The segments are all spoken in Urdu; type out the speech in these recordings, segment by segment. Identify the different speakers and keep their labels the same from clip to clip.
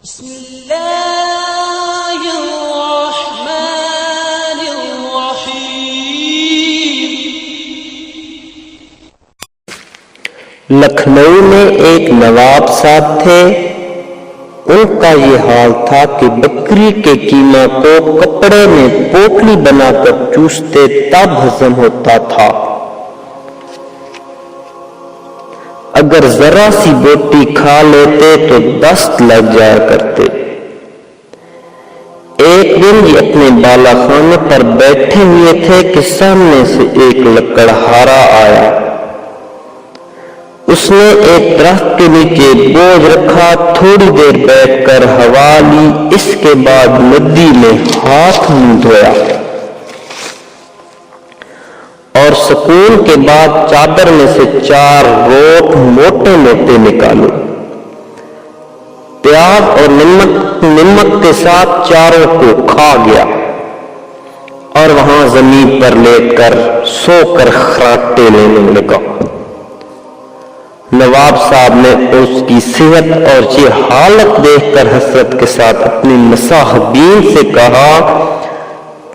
Speaker 1: بسم اللہ الرحمن الرحیم۔
Speaker 2: لکھنؤ میں ایک نواب صاحب تھے۔ ان کا یہ حال تھا کہ بکری کے کیما کو کپڑے میں پوٹلی بنا کر چوستے تب ہضم ہوتا تھا، اگر ذرا سی بوٹی کھا لیتے تو دست لگ جایا کرتے۔ ایک دن یہ اپنے بالا خانے پر بیٹھے ہوئے تھے کہ سامنے سے ایک لکڑہارا آیا۔ اس نے ایک درخت کے نیچے بوجھ رکھا، تھوڑی دیر بیٹھ کر ہوا لی، اس کے بعد ندی میں ہاتھ منہ دھویا اور سکون کے بعد چادر میں سے 4 روٹ موٹے موٹے نکالے، پیاز اور نمک کے ساتھ چاروں کو کھا گیا اور وہاں زمین پر لیٹ کر سو کر خراٹے لینے لگا۔ نواب صاحب نے اس کی صحت اور یہ حالت دیکھ کر حسرت کے ساتھ اپنی مصاحبین سے کہا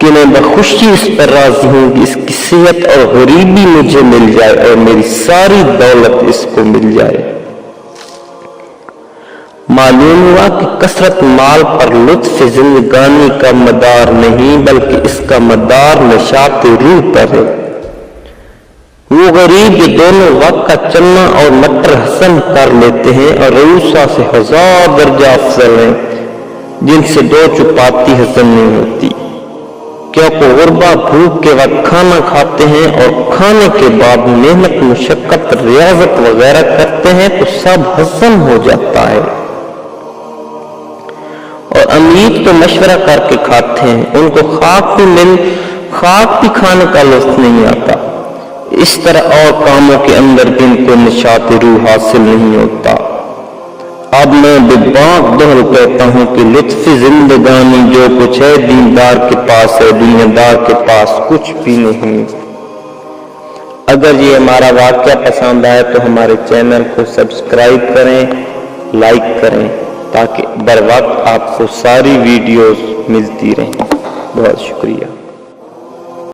Speaker 2: کہ میں بخوشی اس پر راضی ہوں کہ اس کی صحت اور غریبی مجھے مل جائے اور میری ساری دولت اس کو مل جائے۔ معلوم ہوا کہ کثرت مال پر لطف زندگانی کا مدار نہیں، بلکہ اس کا مدار نشاط روح پر ہے۔ وہ غریب یہ دونوں وقت کا چنا اور مٹر ہضم کر لیتے ہیں اور رئیسہ سے 1000 درجہ افضل ہیں جن سے 2 چپاتی ہضم نہیں ہوتی، کیونکہ غربا بھوک کے وقت کھانا کھاتے ہیں اور کھانے کے بعد محنت مشقت ریاضت وغیرہ کرتے ہیں تو سب ہضم ہو جاتا ہے، اور امیر تو مشورہ کر کے کھاتے ہیں، ان کو خاک بھی کھانے کا لطف نہیں آتا۔ اس طرح اور کاموں کے اندر ان کو نشاط روح حاصل نہیں ہوتا۔ اب میں بباک دوہر کہتا ہوں کہ لطف زندگانی جو کچھ ہے دیندار کے پاس ہے، دنیا دار کے پاس کچھ بھی نہیں۔ اگر یہ ہمارا واقعہ پسند آئے تو ہمارے چینل کو سبسکرائب کریں، لائک کریں تاکہ بر وقت آپ کو ساری ویڈیوز ملتی رہیں۔ بہت شکریہ۔